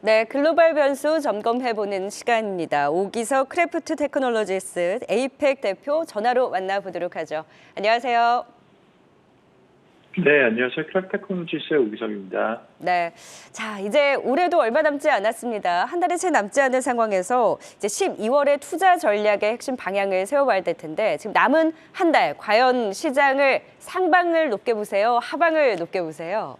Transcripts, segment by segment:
네, 글로벌 변수 점검해보는 시간입니다. 오기석 크래프트 테크놀로지스 에이펙 대표 전화로 만나보도록 하죠. 안녕하세요. 네, 안녕하세요. 크래프테크놀로지스의 오기석입니다. 네, 자 이제 올해도 얼마 남지 않았습니다. 한 달이 채 남지 않은 상황에서 이제 12월에 투자 전략의 핵심 방향을 세워봐야 될 텐데 지금 남은 한 달 과연 시장을 상방을 높게 보세요, 하방을 높게 보세요?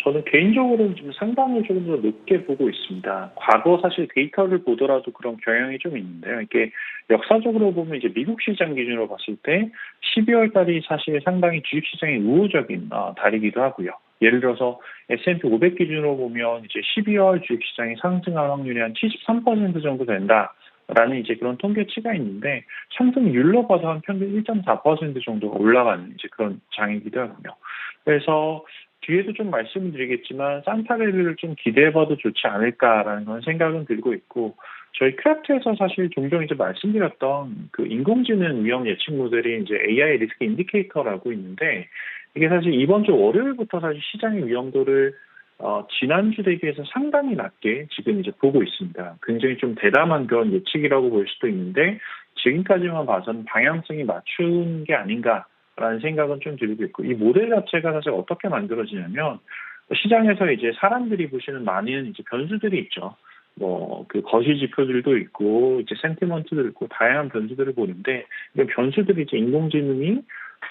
저는 개인적으로는 지금 상당히 조금 더 높게 보고 있습니다. 과거 사실 데이터를 보더라도 그런 경향이 좀 있는데요. 이게 역사적으로 보면 이제 미국 시장 기준으로 봤을 때 12월 달이 사실 상당히 주식 시장의 우호적인 달이기도 하고요. 예를 들어서 S&P 500 기준으로 보면 이제 12월 주식 시장이 상승할 확률이 한 73% 정도 된다. 라는 이제 그런 통계치가 있는데 상승률로 봐서 한 평균 1.4% 정도가 올라가는 이제 그런 장이기도 하고요. 그래서 뒤에도 좀 말씀을 드리겠지만 산타레를 좀 기대해봐도 좋지 않을까라는 그런 생각은 들고 있고 저희 크래프트에서 사실 종종 이제 말씀드렸던 그 인공지능 위험 예측 모델이 이제 AI 리스크 인디케이터라고 있는데 이게 사실 이번 주 월요일부터 사실 시장의 위험도를 지난주 대비해서 상당히 낮게 지금 이제 보고 있습니다. 굉장히 좀 대담한 그런 예측이라고 볼 수도 있는데 지금까지만 봐서는 방향성이 맞춘 게 아닌가라는 생각은 좀 들고 있고 이 모델 자체가 사실 어떻게 만들어지냐면 시장에서 이제 사람들이 보시는 많은 이제 변수들이 있죠. 뭐 그 거시 지표들도 있고 이제 센티먼트도 있고 다양한 변수들을 보는데 이 변수들이 이제 인공지능이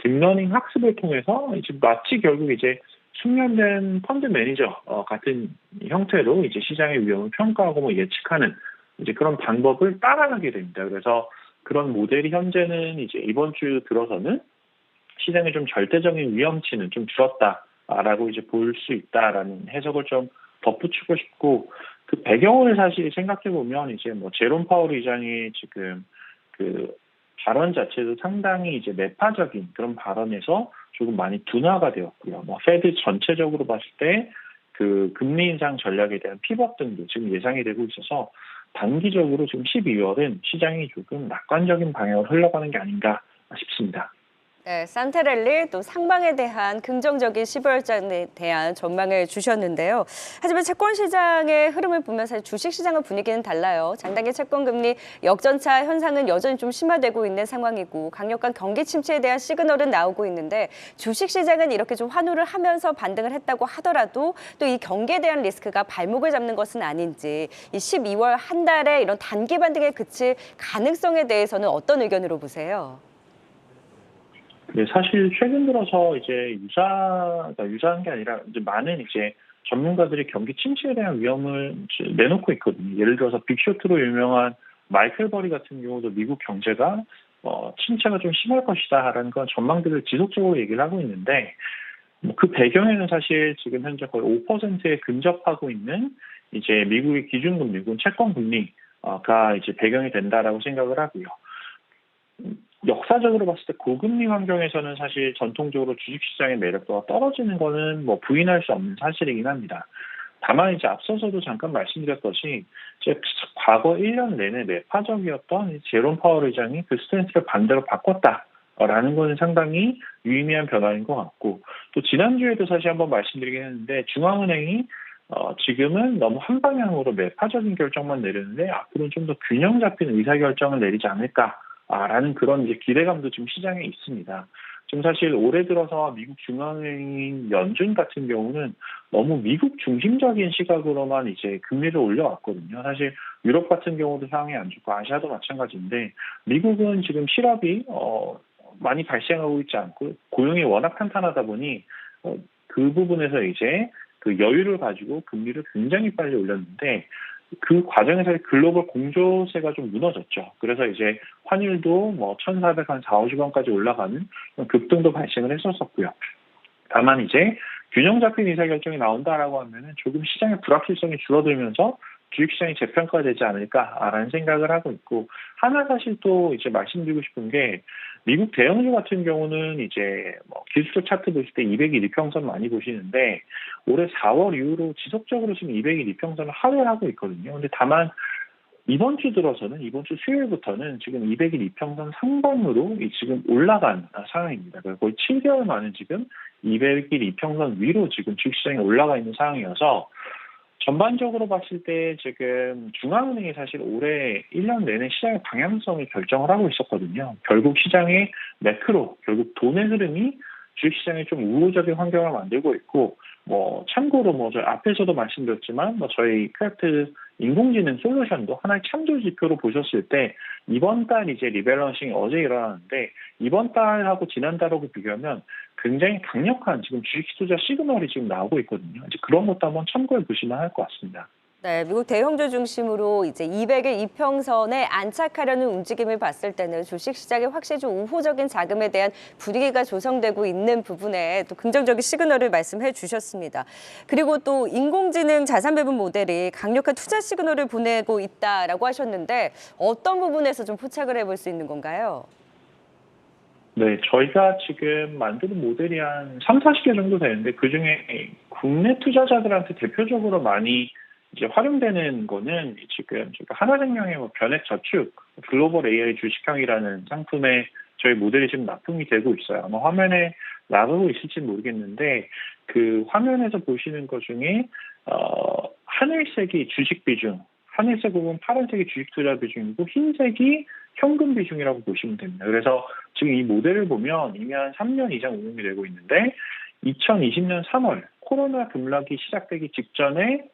딥러닝 학습을 통해서 이제 마치 결국 이제 숙련된 펀드 매니저 같은 형태로 이제 시장의 위험을 평가하고 뭐 예측하는 이제 그런 방법을 따라가게 됩니다. 그래서 그런 모델이 현재는 이제 이번 주 들어서는 시장의 좀 절대적인 위험치는 좀 줄었다라고 이제 볼 수 있다라는 해석을 좀 덧붙이고 싶고 그 배경을 사실 생각해 보면 이제 뭐 제롬 파월 의장이 지금 그 발언 자체도 상당히 이제 매파적인 그런 발언에서 조금 많이 둔화가 되었고요. 뭐 페드 전체적으로 봤을 때 그 금리 인상 전략에 대한 피벗 등도 지금 예상이 되고 있어서 단기적으로 지금 12월은 시장이 조금 낙관적인 방향으로 흘러가는 게 아닌가 싶습니다. 네, 산테렐리 또 상방에 대한 긍정적인 12월장에 대한 전망을 주셨는데요. 하지만 채권 시장의 흐름을 보면 사실 주식 시장의 분위기는 달라요. 장단기 채권 금리 역전차 현상은 여전히 좀 심화되고 있는 상황이고 강력한 경기 침체에 대한 시그널은 나오고 있는데 주식 시장은 이렇게 좀 환호를 하면서 반등을 했다고 하더라도 또 이 경기에 대한 리스크가 발목을 잡는 것은 아닌지 이 12월 한 달에 이런 단기 반등에 그칠 가능성에 대해서는 어떤 의견으로 보세요? 네, 사실 최근 들어서 이제 유사한 게 아니라 이제 많은 이제 전문가들이 경기 침체에 대한 위험을 이제 내놓고 있거든요. 예를 들어서 빅쇼트로 유명한 마이클 버리 같은 경우도 미국 경제가 침체가 좀 심할 것이다라는 그런 전망들을 지속적으로 얘기를 하고 있는데 뭐그 배경에는 사실 지금 현재 거의 5%에 근접하고 있는 이제 미국의 기준금리, 혹은 채권 금리가 이제 배경이 된다라고 생각을 하고요. 역사적으로 봤을 때 고금리 환경에서는 사실 전통적으로 주식시장의 매력도가 떨어지는 거는 뭐 부인할 수 없는 사실이긴 합니다. 다만 이제 앞서서도 잠깐 말씀드렸듯이 이제 과거 1년 내내 매파적이었던 제롬 파월 의장이 그 스탠스를 반대로 바꿨다라는 것은 상당히 유의미한 변화인 것 같고 또 지난주에도 사실 한번 말씀드리긴 했는데 중앙은행이 지금은 너무 한 방향으로 매파적인 결정만 내리는데 앞으로는 좀 더 균형 잡힌 의사결정을 내리지 않을까라는 그런 이제 기대감도 지금 시장에 있습니다. 지금 사실 올해 들어서 미국 중앙은행 연준 같은 경우는 너무 미국 중심적인 시각으로만 이제 금리를 올려왔거든요. 사실 유럽 같은 경우도 상황이 안 좋고 아시아도 마찬가지인데 미국은 지금 실업이 많이 발생하고 있지 않고 고용이 워낙 탄탄하다 보니 그 부분에서 이제 그 여유를 가지고 금리를 굉장히 빨리 올렸는데 그 과정에서 글로벌 공조세가 좀 무너졌죠. 그래서 이제 환율도 뭐 1,400, 한 4, 50원까지 올라가는 급등도 발생을 했었었고요. 다만 이제 균형 잡힌 의사결정이 나온다라고 하면은 조금 시장의 불확실성이 줄어들면서 주식시장이 재평가되지 않을까라는 생각을 하고 있고 하나 사실 또 이제 말씀드리고 싶은 게 미국 대형주 같은 경우는 이제 뭐 기술적 차트 보실 때 200일 이평선 많이 보시는데 올해 4월 이후로 지속적으로 지금 200일 이평선을 하회하고 있거든요. 근데 다만 이번 주 들어서는 이번 주 수요일부터는 지금 200일 이평선 상반으로 지금 올라간 상황입니다. 그러니까 거의 7개월 만에 지금 200일 이평선 위로 지금 주식시장에 올라가 있는 상황이어서 전반적으로 봤을 때 지금 중앙은행이 사실 올해 1년 내내 시장의 방향성을 결정을 하고 있었거든요. 결국 시장의 매크로, 결국 돈의 흐름이 주식시장에 좀 우호적인 환경을 만들고 있고, 뭐 참고로 뭐 저희 앞에서도 말씀드렸지만 뭐 저희 크래프트 인공지능 솔루션도 하나의 참조 지표로 보셨을 때 이번 달 이제 리밸런싱이 어제 일어났는데 이번 달하고 지난달하고 비교하면 굉장히 강력한 지금 주식 투자 시그널이 지금 나오고 있거든요. 이제 그런 것도 한번 참고해 보시면 할 것 같습니다. 네, 미국 대형주 중심으로 이제 200의 이평선에 안착하려는 움직임을 봤을 때는 주식시장에 확실히 좀 우호적인 자금에 대한 분위기가 조성되고 있는 부분에 또 긍정적인 시그널을 말씀해 주셨습니다. 그리고 또 인공지능 자산 배분 모델이 강력한 투자 시그널을 보내고 있다라고 하셨는데 어떤 부분에서 좀 포착을 해볼 수 있는 건가요? 네, 저희가 지금 만드는 모델이 한 3, 40개 정도 되는데 그중에 국내 투자자들한테 대표적으로 많이 이제 활용되는 거는 지금 저희가 하나생명의 뭐 변액저축 글로벌 AI 주식형이라는 상품에 저희 모델이 지금 납품이 되고 있어요. 아마 화면에 나가고 있을지 모르겠는데 그 화면에서 보시는 것 중에 하늘색이 주식 비중, 하늘색 부분 파란색이 주식 투자 비중이고 흰색이 현금 비중이라고 보시면 됩니다. 그래서 지금 이 모델을 보면 이미 한 3년 이상 운용이 되고 있는데 2020년 3월 코로나 급락이 시작되기 직전에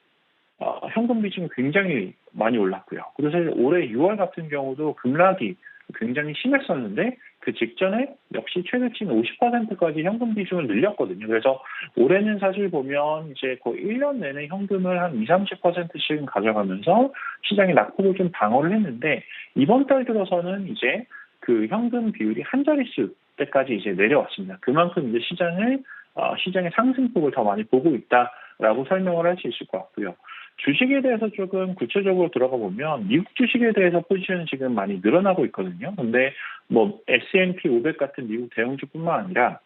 현금 비중이 굉장히 많이 올랐고요. 그래서 올해 6월 같은 경우도 급락이 굉장히 심했었는데 그 직전에 역시 최대치는 50%까지 현금 비중을 늘렸거든요. 그래서 올해는 사실 보면 이제 거의 1년 내내 현금을 한 20, 30%씩 가져가면서 시장이 낙폭을 좀 방어를 했는데 이번 달 들어서는 이제 그 현금 비율이 한 자릿수 때까지 이제 내려왔습니다. 그만큼 이제 시장의 상승폭을 더 많이 보고 있다라고 설명을 할 수 있을 것 같고요. 주식에 대해서 조금 구체적으로 들어가 보면 미국 주식에 대해서 포지션이 지금 많이 늘어나고 있거든요. 근데 뭐 S&P 500 같은 미국 대형주뿐만 아니라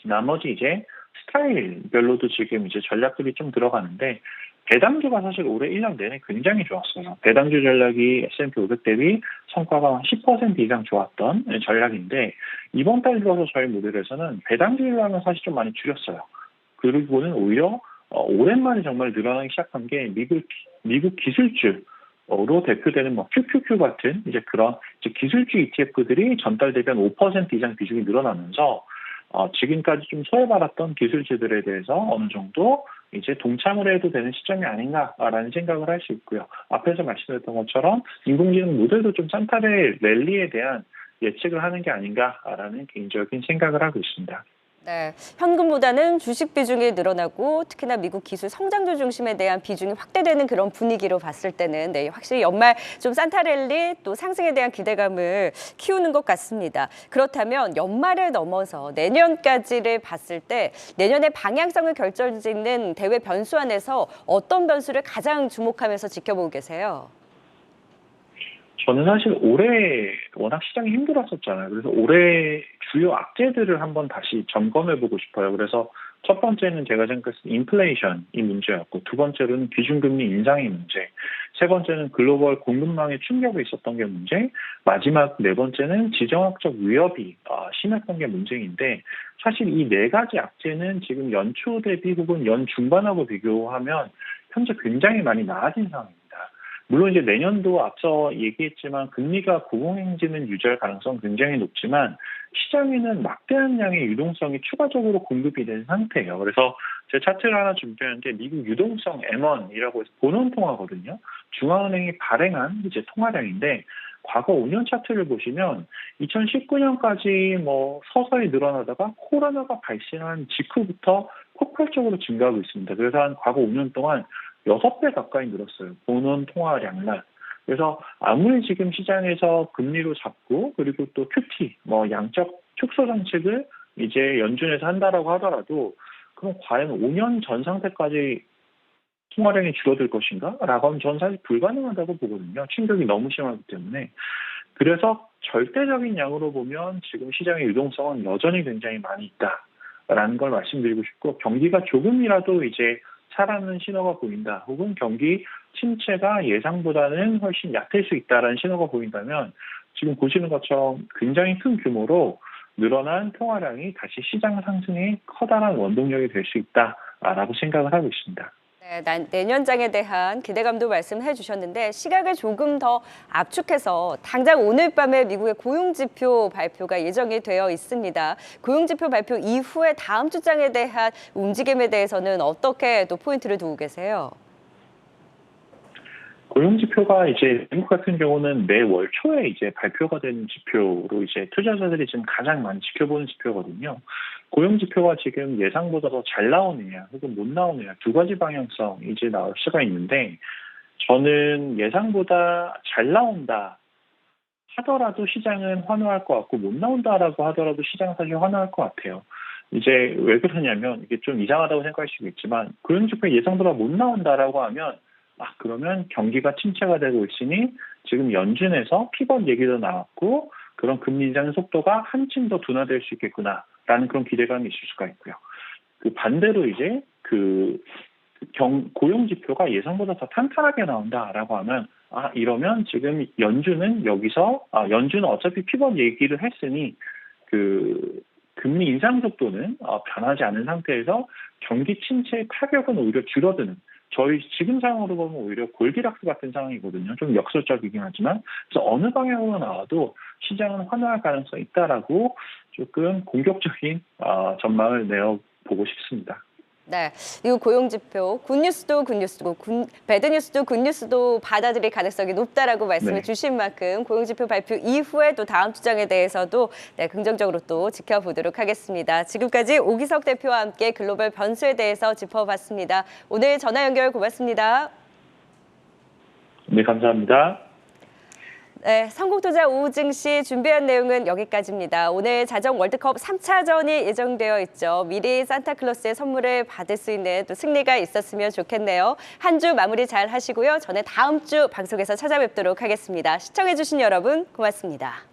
나머지 이제 스타일별로도 지금 이제 전략들이 좀 들어가는데 배당주가 사실 올해 1년 내내 굉장히 좋았어요. 배당주 전략이 S&P 500 대비 성과가 10% 이상 좋았던 전략인데 이번 달 들어서 저희 모델에서는 배당주 전략은 사실 좀 많이 줄였어요. 그리고는 오히려 오랜만에 정말 늘어나기 시작한 게 미국 기술주로 대표되는 뭐 QQQ 같은 이제 그런 이제 기술주 ETF들이 전달 대비 한 5% 이상 비중이 늘어나면서 지금까지 좀 소외받았던 기술주들에 대해서 어느 정도 이제 동참을 해도 되는 시점이 아닌가라는 생각을 할 수 있고요. 앞에서 말씀드렸던 것처럼 인공지능 모델도 좀 산타레 랠리에 대한 예측을 하는 게 아닌가라는 개인적인 생각을 하고 있습니다. 네, 현금보다는 주식 비중이 늘어나고 특히나 미국 기술 성장주 중심에 대한 비중이 확대되는 그런 분위기로 봤을 때는 네, 확실히 연말 좀 산타랠리 또 상승에 대한 기대감을 키우는 것 같습니다. 그렇다면 연말을 넘어서 내년까지를 봤을 때 내년의 방향성을 결정짓는 대외 변수 안에서 어떤 변수를 가장 주목하면서 지켜보고 계세요? 저는 사실 올해 워낙 시장이 힘들었었잖아요. 그래서 올해 주요 악재들을 한번 다시 점검해보고 싶어요. 그래서 첫 번째는 제가 생각했을 때 인플레이션이 문제였고, 두 번째로는 기준금리 인상의 문제, 세 번째는 글로벌 공급망에 충격이 있었던 게 문제, 마지막 네 번째는 지정학적 위협이 심했던 게 문제인데, 사실 이 네 가지 악재는 지금 연초 대비 혹은 연 중반하고 비교하면 현재 굉장히 많이 나아진 상황입니다. 물론 이제 내년도 앞서 얘기했지만 금리가 고공행진은 유지할 가능성 굉장히 높지만 시장에는 막대한 양의 유동성이 추가적으로 공급이 된 상태예요. 그래서 제 차트를 하나 준비했는데 미국 유동성 M1이라고 해서 본원 통화거든요. 중앙은행이 발행한 이제 통화량인데 과거 5년 차트를 보시면 2019년까지 뭐 서서히 늘어나다가 코로나가 발생한 직후부터 폭발적으로 증가하고 있습니다. 그래서 한 과거 5년 동안 6배 가까이 늘었어요. 본원 통화량만. 그래서 아무리 지금 시장에서 금리로 잡고 그리고 또 QT, 뭐 양적 축소 정책을 이제 연준에서 한다라고 하더라도 그럼 과연 5년 전 상태까지 통화량이 줄어들 것인가? 라고 하면 저는 사실 불가능하다고 보거든요. 충격이 너무 심하기 때문에. 그래서 절대적인 양으로 보면 지금 시장의 유동성은 여전히 굉장히 많이 있다라는 걸 말씀드리고 싶고 경기가 조금이라도 이제 살아나는 신호가 보인다. 혹은 경기 침체가 예상보다는 훨씬 약할 수 있다라는 신호가 보인다면 지금 보시는 것처럼 굉장히 큰 규모로 늘어난 통화량이 다시 시장 상승에 커다란 원동력이 될 수 있다라고 생각을 하고 있습니다. 네, 내년장에 대한 기대감도 말씀해 주셨는데 시각을 조금 더 압축해서 당장 오늘 밤에 미국의 고용지표 발표가 예정이 되어 있습니다. 고용지표 발표 이후에 다음 주장에 대한 움직임에 대해서는 어떻게 또 포인트를 두고 계세요? 고용지표가 이제 미국 같은 경우는 매월 초에 이제 발표가 되는 지표로 이제 투자자들이 지금 가장 많이 지켜보는 지표거든요. 고용지표가 지금 예상보다 더 잘 나오느냐 혹은 못 나오느냐 두 가지 방향성이 이제 나올 수가 있는데 저는 예상보다 잘 나온다 하더라도 시장은 환호할 것 같고 못 나온다라고 하더라도 시장은 사실 환호할 것 같아요. 이제 왜 그러냐면 이게 좀 이상하다고 생각할 수 있지만 고용지표 예상보다 못 나온다라고 하면 그러면 경기가 침체가 되고 있으니 지금 연준에서 피벗 얘기도 나왔고 그런 금리 인상 속도가 한층 더 둔화될 수 있겠구나라는 그런 기대감이 있을 수가 있고요. 그 반대로 이제 고용 지표가 예상보다 더 탄탄하게 나온다라고 하면 이러면 지금 연준은 연준은 어차피 피벗 얘기를 했으니 그 금리 인상 속도는 변하지 않은 상태에서 경기 침체의 타격은 오히려 줄어드는 저희 지금 상황으로 보면 오히려 골디락스 같은 상황이거든요. 좀 역설적이긴 하지만 그래서 어느 방향으로 나와도 시장은 환호할 가능성이 있다라고 조금 공격적인 전망을 내어보고 싶습니다. 네, 이 고용지표 굿뉴스도 굿뉴스고 배드뉴스도 굿뉴스도 받아들일 가능성이 높다라고 말씀을 주신 만큼 고용지표 발표 이후에 또 다음 주장에 대해서도 긍정적으로 또 지켜보도록 하겠습니다. 지금까지 오기석 대표와 함께 글로벌 변수에 대해서 짚어봤습니다. 오늘 전화 연결 고맙습니다. 네, 감사합니다. 네, 성공투자 오후 증시 준비한 내용은 여기까지입니다. 오늘 자정 월드컵 3차전이 예정되어 있죠. 미리 산타클로스의 선물을 받을 수 있는 또 승리가 있었으면 좋겠네요. 한 주 마무리 잘 하시고요. 저는 다음 주 방송에서 찾아뵙도록 하겠습니다. 시청해주신 여러분 고맙습니다.